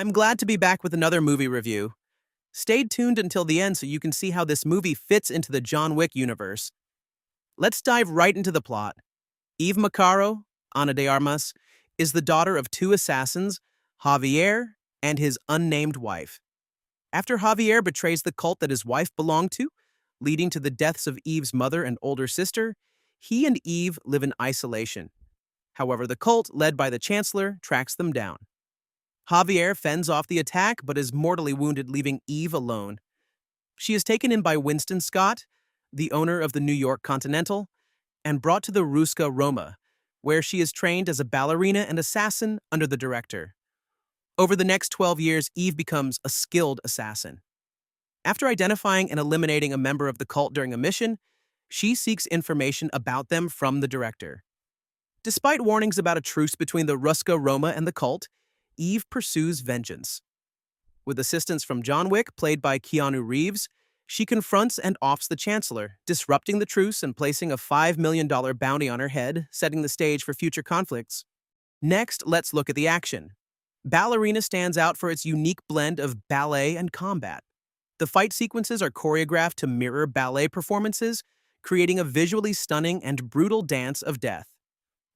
I'm glad to be back with another movie review. Stay tuned until the end so you can see how this movie fits into the John Wick universe. Let's dive right into the plot. Eve Macaro, Ana de Armas, is the daughter of two assassins, Javier and his unnamed wife. After Javier betrays the cult that his wife belonged to, leading to the deaths of Eve's mother and older sister, he and Eve live in isolation. However, the cult, led by the Chancellor, tracks them down. Javier fends off the attack but is mortally wounded, leaving Eve alone. She is taken in by Winston Scott, the owner of the New York Continental, and brought to the Ruska Roma, where she is trained as a ballerina and assassin under the director. Over the next 12 years, Eve becomes a skilled assassin. After identifying and eliminating a member of the cult during a mission, she seeks information about them from the director. Despite warnings about a truce between the Ruska Roma and the cult, Eve pursues vengeance. With assistance from John Wick, played by Keanu Reeves, she confronts and offs the Chancellor, disrupting the truce and placing a $5 million bounty on her head, setting the stage for future conflicts. Next, let's look at the action. Ballerina stands out for its unique blend of ballet and combat. The fight sequences are choreographed to mirror ballet performances, creating a visually stunning and brutal dance of death.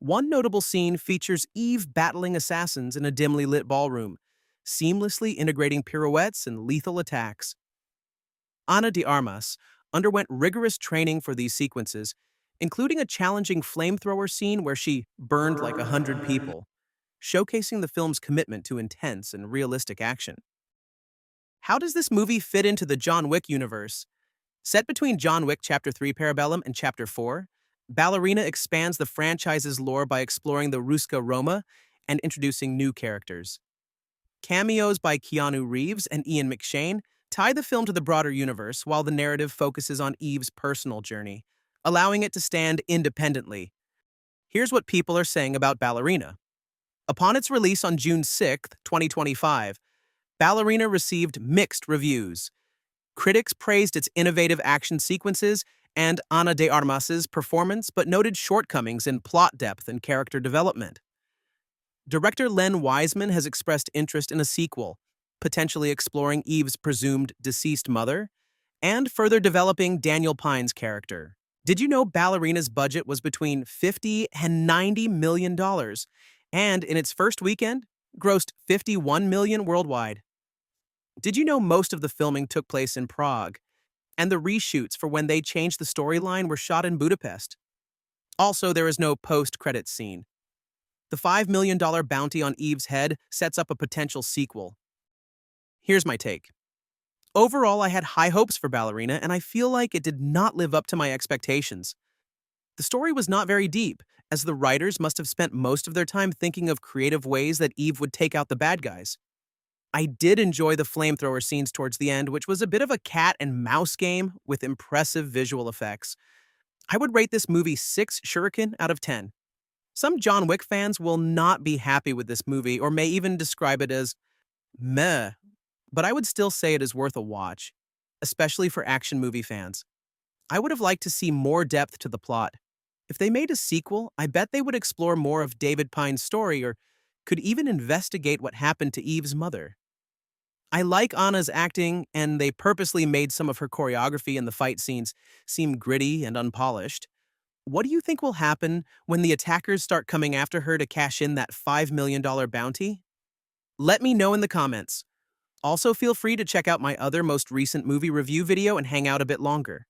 One notable scene features Eve battling assassins in a dimly lit ballroom, seamlessly integrating pirouettes and lethal attacks. Ana de Armas underwent rigorous training for these sequences, including a challenging flamethrower scene where she burned like 100 people, showcasing the film's commitment to intense and realistic action. How does this movie fit into the John Wick universe? Set between John Wick Chapter 3 Parabellum and Chapter 4, Ballerina expands the franchise's lore by exploring the Ruska Roma and introducing new characters. Cameos by Keanu Reeves and Ian McShane tie the film to the broader universe, while the narrative focuses on Eve's personal journey, allowing it to stand independently. Here's what people are saying about Ballerina. Upon its release on June 6, 2025, Ballerina received mixed reviews. Critics praised its innovative action sequences and Ana de Armas's performance, but noted shortcomings in plot depth and character development. Director Len Wiseman has expressed interest in a sequel, potentially exploring Eve's presumed deceased mother, and further developing Daniel Pine's character. Did you know Ballerina's budget was between $50 and $90 million, and in its first weekend, grossed $51 million worldwide? Did you know most of the filming took place in Prague, and the reshoots for when they changed the storyline were shot in Budapest? Also, there is no post-credits scene. The $5 million bounty on Eve's head sets up a potential sequel. Here's my take. Overall, I had high hopes for Ballerina, and I feel like it did not live up to my expectations. The story was not very deep, as the writers must have spent most of their time thinking of creative ways that Eve would take out the bad guys. I did enjoy the flamethrower scenes towards the end, which was a bit of a cat and mouse game with impressive visual effects. I would rate this movie 6 shuriken out of 10. Some John Wick fans will not be happy with this movie or may even describe it as meh, but I would still say it is worth a watch, especially for action movie fans. I would have liked to see more depth to the plot. If they made a sequel, I bet they would explore more of David Pine's story or could even investigate what happened to Eve's mother. I like Ana's acting, and they purposely made some of her choreography in the fight scenes seem gritty and unpolished. What do you think will happen when the attackers start coming after her to cash in that $5 million bounty? Let me know in the comments. Also, feel free to check out my other most recent movie review video and hang out a bit longer.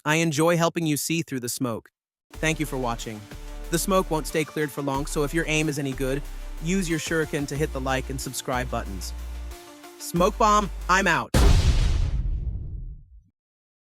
I enjoy helping you see through the smoke. Thank you for watching. The smoke won't stay cleared for long, so if your aim is any good, use your shuriken to hit the like and subscribe buttons. Smoke Bomb, I'm out.